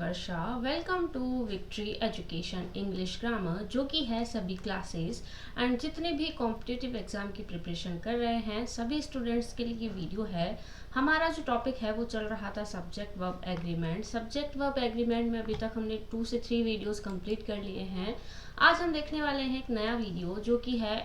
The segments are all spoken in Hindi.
Varsha. Welcome to Victory Education English grammar, जो कि है सभी क्लासेस एंड जितने भी कॉम्पिटिटिव एग्जाम की प्रिपरेशन कर रहे हैं सभी स्टूडेंट्स के लिए ये वीडियो है। हमारा जो टॉपिक है वो चल रहा था subject verb agreement. Subject verb agreement में अभी तक हमने 2 से 3 वीडियोस कंप्लीट कर लिए हैं। आज हम देखने वाले हैं एक नया वीडियो, जो कि है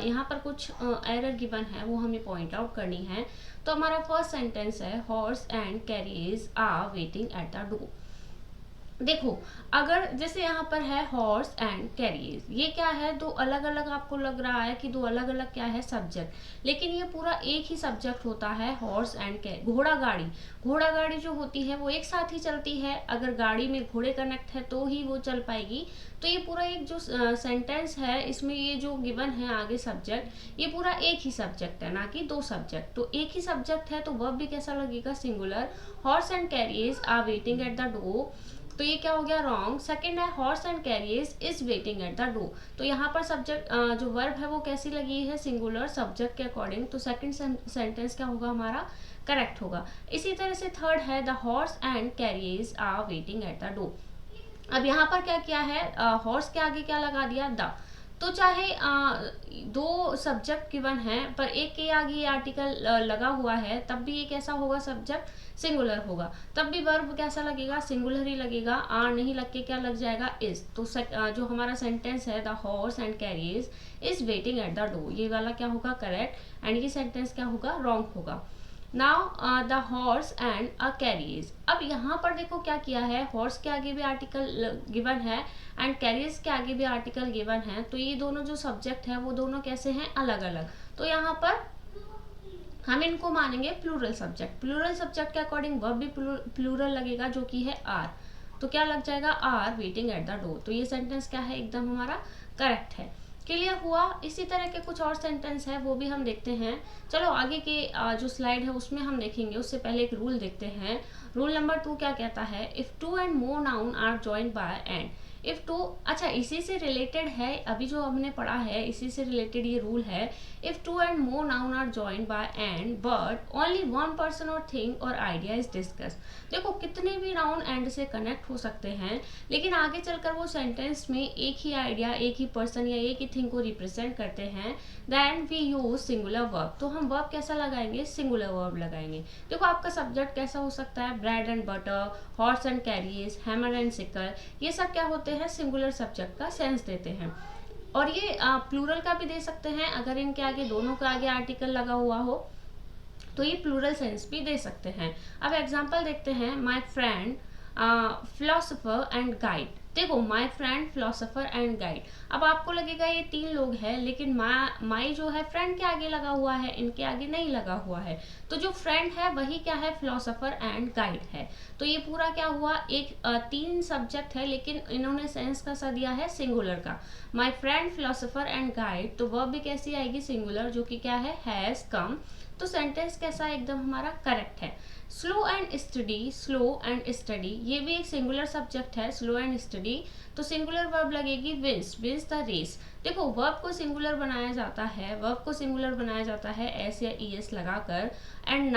यहाँ पर कुछ एरर गिवन है, वो हमें पॉइंट आउट करनी है। तो हमारा फर्स्ट सेंटेंस है, horse and carriers are waiting at the door. देखो, अगर जैसे यहाँ पर है हॉर्स एंड कैरियर्स, ये क्या है, दो अलग अलग आपको लग रहा है कि दो अलग अलग क्या है सब्जेक्ट, लेकिन ये पूरा एक ही सब्जेक्ट होता है हॉर्स एंड कैरियर। घोड़ा गाड़ी जो होती है वो एक साथ ही चलती है, अगर गाड़ी में घोड़े कनेक्ट है तो ही वो चल पाएगी। तो ये पूरा एक जो सेंटेंस है, इसमें ये जो गिवन है आगे सब्जेक्ट, ये पूरा एक ही सब्जेक्ट है, ना कि दो सब्जेक्ट। तो एक ही सब्जेक्ट है तो वर्ब भी कैसा लगेगा, singular. Horse and carriers are waiting at the door, तो ये क्या हो गया, रॉन्ग। सेकंड है, horse and carriers is waiting at the door, तो यहाँ पर सब्जेक्ट जो वर्ब है वो कैसी लगी है, सिंगुलर, सब्जेक्ट के अकॉर्डिंग। तो सेकंड सेंटेंस क्या होगा हमारा, करेक्ट होगा। इसी तरह से थर्ड है, the horse and carriers are waiting at the door. अब यहाँ पर क्या किया है, हॉर्स के आगे क्या लगा दिया, द। तो चाहे दो सब्जेक्ट गिवन है पर एक के आगे ये आर्टिकल लगा हुआ है, तब भी ये कैसा होगा, सब्जेक्ट सिंगुलर होगा। तब भी वर्ब कैसा लगेगा, सिंगुलर ही लगेगा। आर नहीं लग के क्या लग जाएगा, इज। तो जो हमारा सेंटेंस है, the horse and carriers is waiting at the door, ये वाला क्या होगा, करेक्ट। एंड ये सेंटेंस क्या होगा, रॉन्ग होगा। Now the horse and a carriers. अब यहाँ पर देखो क्या किया है, हॉर्स के आगे भी आर्टिकल गिवन है एंड कैरियर्स के आगे भी आर्टिकल गिवन है, तो ये दोनों जो सब्जेक्ट है वो दोनों कैसे हैं, अलग अलग। तो यहाँ पर हम इनको मानेंगे प्लूरल सब्जेक्ट। प्लूरल सब्जेक्ट के अकॉर्डिंग वर्ब भी प्लूरल लगेगा, जो कि है आर। तो क्या लग जाएगा, are waiting at the door. तो ये सेंटेंस क्या है, एकदम हमारा करेक्ट है। क्लियर हुआ। इसी तरह के कुछ और सेंटेंस है, वो भी हम देखते हैं। चलो आगे के जो स्लाइड है उसमें हम देखेंगे, उससे पहले एक रूल देखते हैं। रूल नंबर 2 क्या कहता है, if two and more noun are joined by and. If two, अच्छा इसी से रिलेटेड है, अभी जो हमने पढ़ा है इसी से रिलेटेड ये रूल है। If two and more noun are joined by and but only one person और थिंग और आइडिया इज डिस्कस। देखो, कितने भी नाउन एंड से कनेक्ट हो सकते हैं, लेकिन आगे चलकर वो सेंटेंस में एक ही आइडिया, एक ही पर्सन या एक ही थिंग को रिप्रेजेंट करते हैं, then we use singular verb. तो हम वर्ब कैसा लगाएंगे, सिंगुलर वर्ब लगाएंगे। देखो, आपका सब्जेक्ट कैसा हो सकता है, bread and butter, horse and carriers, hammer and sickle, ये सब क्या होते हैं, सिंगुलर सब्जेक्ट का सेंस देते हैं। और ये प्लूरल का भी दे सकते हैं, अगर इनके आगे, दोनों के आगे आर्टिकल लगा हुआ हो तो ये प्लूरल सेंस भी दे सकते हैं। अब एग्जांपल देखते हैं, my friend philosopher and guide. देखो, my friend, philosopher and guide. अब आपको लगेगा ये 3 लोग हैं, लेकिन माई जो है फ्रेंड के आगे लगा हुआ है, इनके आगे नहीं लगा हुआ है। तो जो फ्रेंड है वही क्या है, फिलोसोफर एंड गाइड है। तो ये पूरा क्या हुआ, एक 3 सब्जेक्ट है, लेकिन इन्होंने सेंस कैसा दिया है, सिंगुलर का। My friend, philosopher and guide, तो वर्ब भी कैसी आएगी, सिंगुलर, जो कि क्या है, हैज कम। तो सेंटेंस कैसा, एकदम हमारा करेक्ट है। Slow and study, slow and study, ये भी एक सिंगुलर सब्जेक्ट है, स्लो एंड स्टडी। तो सिंगुलर वर्ब लगेगी विंस, विंस द रेस। देखो, वर्ब को सिंगुलर बनाया जाता है, वर्ब को सिंगुलर बनाया जाता है एस या ई एस लगाकर, एंड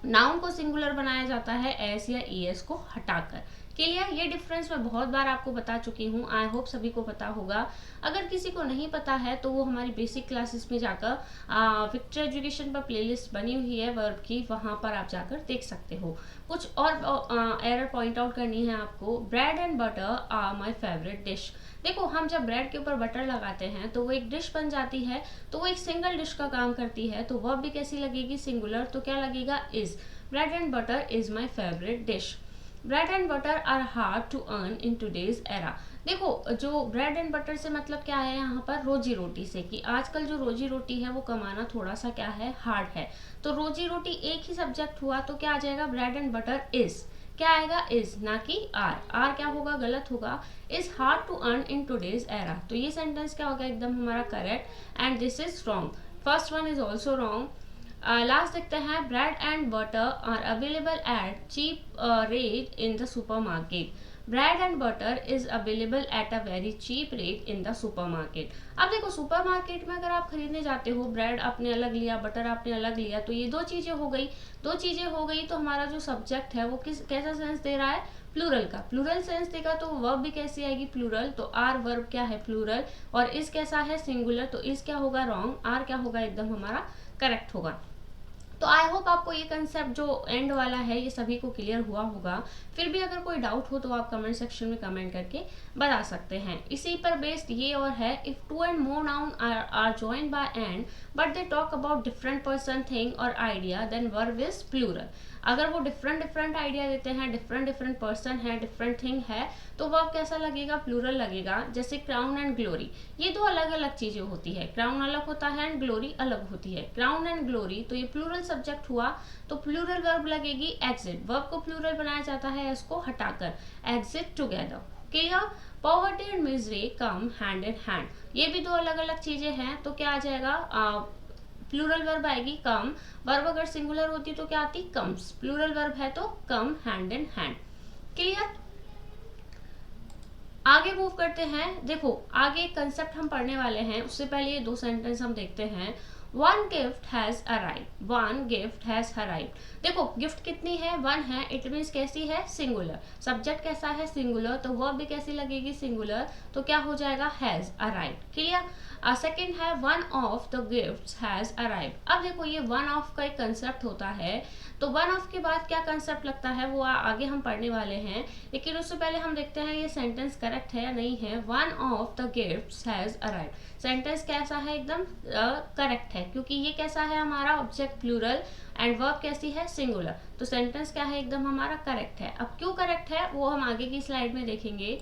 नाउन को सिंगुलर बनाया जाता है एस या ई एस को हटाकर। क्लियर, ये डिफरेंस मैं बहुत बार आपको बता चुकी हूँ, आई होप सभी को पता होगा। अगर किसी को नहीं पता है तो वो हमारी बेसिक क्लासेस में जाकर विक्ट्री एजुकेशन पर प्लेलिस्ट बनी हुई है वर्ब की, वहाँ पर आप जाकर देख सकते हो। कुछ और एरर पॉइंट आउट करनी है आपको। Bread and butter are my favourite dish. देखो, हम जब ब्रेड के ऊपर बटर लगाते हैं तो वो एक डिश बन जाती है, तो वो एक सिंगल डिश का काम करती है, तो वर्ब भी कैसी लगेगी, सिंगुलर। तो क्या लगेगा, is. Bread and butter is my favourite dish. Bread and butter are hard to earn in today's era. देखो, जो ब्रेड एंड बटर से मतलब क्या है, यहाँ पर रोजी रोटी से, कि आजकल जो रोजी रोटी है वो कमाना थोड़ा सा क्या है, हार्ड है। तो रोजी रोटी एक ही सब्जेक्ट हुआ, तो क्या आ जाएगा, ब्रेड एंड बटर इज। क्या आएगा, इज, ना कि आर। आर क्या होगा, गलत होगा। Is hard to earn in today's era, तो ये सेंटेंस क्या होगा, एकदम हमारा correct. And this is wrong, first one is also wrong. Last देखते हैं, bread and butter are available at cheap rate in the super market. Bread and butter is available at a very cheap rate in the supermarket. अब देखो सुपरमार्केट में अगर आप खरीदने जाते हो, ब्रेड आपने अलग लिया, बटर आपने अलग लिया, तो ये दो चीजें हो गई। दो चीजें हो गई तो हमारा जो सब्जेक्ट है वो कैसा सेंस दे रहा है, प्लूरल का। प्लूरल सेंस देगा तो वर्ब भी कैसी आएगी, प्लूरल। तो आर वर्ब क्या है, प्लूरल। और इस कैसा है, सिंगुलर। तो इस क्या होगा, रॉन्ग। आर क्या होगा, एकदम हमारा करेक्ट होगा। तो आई होप आपको ये कंसेप्ट जो एंड वाला है ये सभी को क्लियर हुआ होगा। फिर भी अगर कोई डाउट हो तो आप कमेंट सेक्शन में कमेंट करके बता सकते हैं। इसी पर बेस्ड ये और है, if two and more noun are joined by and but they talk about different person, thing और idea, then verb is plural. अगर वो डिफरेंट आइडिया देते हैं, डिफरेंट पर्सन है, डिफरेंट थिंग है, तो वर्ब कैसा लगेगा, प्लूरल लगेगा। जैसे क्राउन एंड ग्लोरी, ये दो अलग अलग चीजें होती है। क्राउन अलग होता है एंड ग्लोरी अलग होती है। क्राउन एंड ग्लोरी, तो ये प्लूरल सब्जेक्ट हुआ, तो प्लूरल वर्ब लगेगी एग्जिट। वर्ब को प्लूरल बनाया जाता है इसको हटाकर, exit together. Clear. Poverty and misery come hand in hand, ये भी दो अलग अलग चीजें हैं। तो क्या आ जाएगा, प्लूरल वर्ब आएगी कम। वर्ब अगर सिंगुलर होती तो क्या आती, कम्स। प्लूरल वर्ब है तो कम हैंड इन हैंड। क्लियर। आगे मूव करते हैं। देखो आगे कंसेप्ट हम पढ़ने वाले हैं, उससे पहले ये दो सेंटेंस हम देखते हैं। One gift has arrived, one gift has arrived. देखो गिफ्ट कितनी है, वन है। इट मीन्स कैसी है, सिंगुलर। सब्जेक्ट कैसा है, सिंगुलर। तो वर्ब भी कैसी लगेगी, सिंगुलर। तो क्या हो जाएगा, हैज अराइव्ड। क्लियर। सेकेंड है, one of the gifts has arrived. अब देखो ये वन ऑफ का एक कंसेप्ट होता है, तो वन ऑफ के बाद क्या कंसेप्ट लगता है वो आगे हम पढ़ने वाले हैं। लेकिन उससे पहले हम देखते हैं ये सेंटेंस करेक्ट है या नहीं है। One of the gifts has arrived, sentence कैसा है, एकदम करेक्ट है, क्योंकि ये कैसा है हमारा ऑब्जेक्ट प्लूरल एंड वर्ब कैसी है, सिंगुलर। तो सेंटेंस क्या है, एकदम हमारा करेक्ट है। अब क्यों करेक्ट है वो हम आगे की स्लाइड में देखेंगे।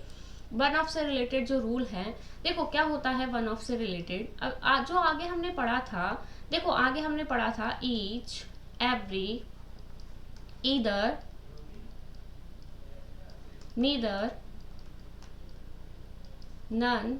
वन ऑफ से रिलेटेड जो रूल है, देखो क्या होता है वन ऑफ से रिलेटेड। अब जो आगे हमने पढ़ा था, देखो आगे हमने पढ़ा था each, every, either, neither, none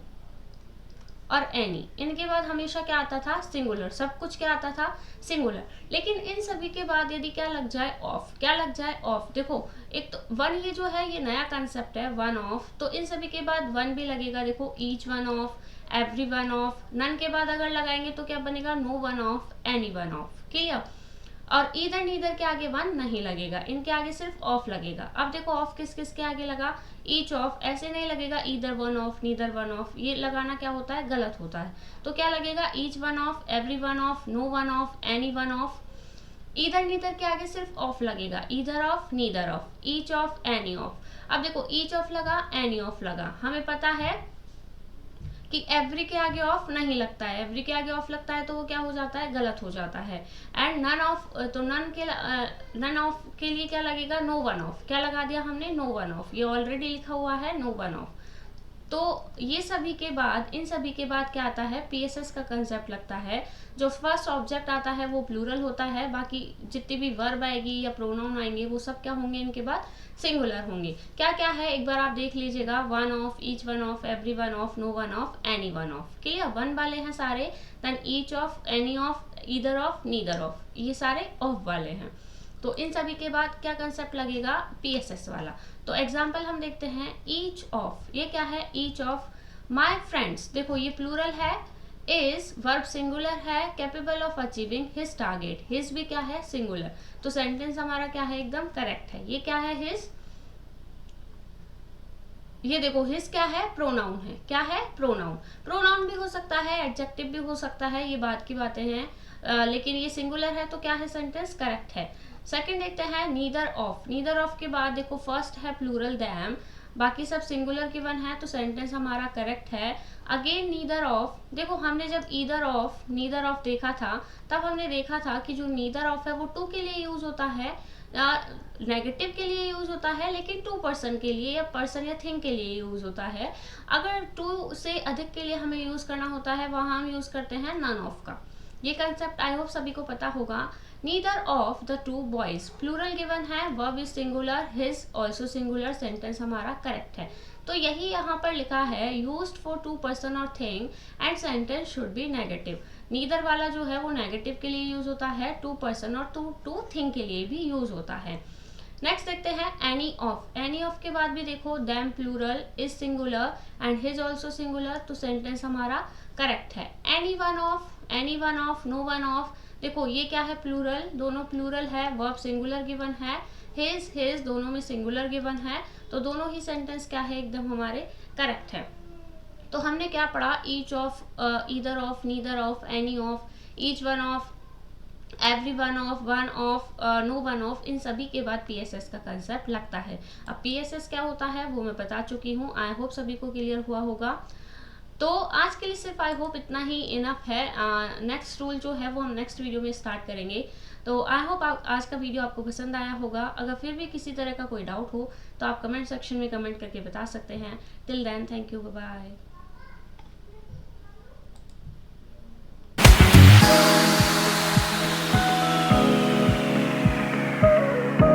और एनी। इनके बाद हमेशा क्या आता था, सिंगुलर। सब कुछ क्या आता था, सिंगुलर। लेकिन इन सभी के बाद यदि क्या लग जाए, ऑफ। क्या लग जाए, ऑफ। देखो एक तो वन, ये जो है ये नया कंसेप्ट है, वन ऑफ। तो इन सभी के बाद वन भी लगेगा। देखो each one of, every one of. None के बाद अगर लगाएंगे तो क्या बनेगा, no one of, any one of. Clear. और ईदर नीदर के आगे वन नहीं लगेगा, इनके आगे सिर्फ ऑफ लगेगा। अब देखो ऑफ किस किस के आगे लगा, ईच ऑफ। ऐसे नहीं लगेगा either one of, neither one of, ये लगाना क्या होता है, गलत होता है। तो क्या लगेगा, each one of, every one of, no one of, any one of. Either neither के आगे सिर्फ ऑफ लगेगा, either of, neither of, each of, any of. अब देखो ईच ऑफ लगा, एनी ऑफ लगा, हमें पता है कि एवरी के आगे ऑफ नहीं लगता है। एवरी के आगे ऑफ लगता है तो वो क्या हो जाता है, गलत हो जाता है। एंड नन ऑफ, तो नन ऑफ के लिए क्या लगेगा, नो वन ऑफ। क्या लगा दिया हमने, नो वन ऑफ, ये ऑलरेडी लिखा हुआ है नो वन ऑफ। तो ये सभी के बाद, इन सभी के बाद क्या आता है, पीएसएस का कंसेप्ट लगता है। जो फर्स्ट ऑब्जेक्ट आता है वो प्लूरल होता है, बाकी जितनी भी वर्ब आएगी या प्रोनाउन आएंगे वो सब क्या होंगे, इनके बाद सिंगुलर होंगे। क्या क्या है एक बार आप देख लीजिएगा, one of, each one of, every one of, no one of, any one of. Clear. One वाले हैं सारे, then each of, any of, either of, neither of, ये सारे ऑफ वाले हैं। तो इन सभी के बाद क्या कंसेप्ट लगेगा, पीएसएस वाला। तो एग्जाम्पल हम देखते हैं, ईच ऑफ, ये क्या है, ईच ऑफ माई फ्रेंड्स। देखो ये प्लूरल है, इज वर्ब सिंगुलर है, capable of achieving his target. His भी क्या है, सिंगुलर। तो सेंटेंस हमारा क्या है, एकदम करेक्ट है। ये क्या है, हिज, ये देखो हिज क्या है, प्रोनाउन है। क्या है, प्रोनाउन। प्रोनाउन भी हो सकता है, एडजेक्टिव भी हो सकता है, ये बात की बातें हैं। लेकिन ये सिंगुलर है तो क्या है, सेंटेंस करेक्ट है। सेकंड देखते हैं, नीदर ऑफ। नीदर ऑफ के बाद देखो फर्स्ट है प्लूरल दैम, बाकी सब सिंगुलर गिवन है, तो सेंटेंस हमारा करेक्ट है। अगेन नीदर ऑफ, देखो हमने जब ईदर ऑफ, नीदर ऑफ देखा था तब हमने देखा था कि जो नीदर ऑफ है वो टू के लिए यूज होता है, नेगेटिव के लिए यूज होता है, लेकिन टू पर्सन के लिए या पर्सन या थिंग के लिए यूज होता है। अगर टू से अधिक के लिए हमें यूज करना होता है वहां हम यूज करते हैं नन ऑफ का। ये कंसेप्ट आई होप सभी को पता होगा। Neither of the two boys, plural given है, verb is singular, his also singular, sentence हमारा करेक्ट है। तो यही यहाँ पर लिखा है, यूज्ड फॉर टू पर्सन और thing and sentence should be negative. Neither वाला जो है वो नेगेटिव के लिए यूज होता है, टू पर्सन और टू थिंग के लिए भी यूज होता है। नेक्स्ट देखते हैं एनी ऑफ। एनी ऑफ के बाद भी देखो them plural, is singular and his also singular, तो सेंटेंस हमारा करेक्ट है। Any one of, no one of, देखो ये क्या है, प्लूरल, दोनों प्लूरल है, वर्ब सिंगुलर गिवन है, हिज दोनों में सिंगुलर गिवन है, तो दोनों ही सेंटेंस क्या है, एकदम हमारे करेक्ट है। तो हमने क्या पढ़ा, each of, either of, neither of, any of, each one of, every one of, no one of, इन सभी के बाद पीएसएस का कंसेप्ट लगता है। अब पीएसएस क्या होता है वो मैं बता चुकी हूँ, आई होप सभी को क्लियर हुआ होगा। तो आज के लिए सिर्फ आई होप इतना ही इनफ है। नेक्स्ट रूल जो है वो हम नेक्स्ट वीडियो में स्टार्ट करेंगे। तो आई होप आज का वीडियो आपको पसंद आया होगा। अगर फिर भी किसी तरह का कोई डाउट हो तो आप कमेंट सेक्शन में कमेंट करके बता सकते हैं। Till then, thank you, bye bye.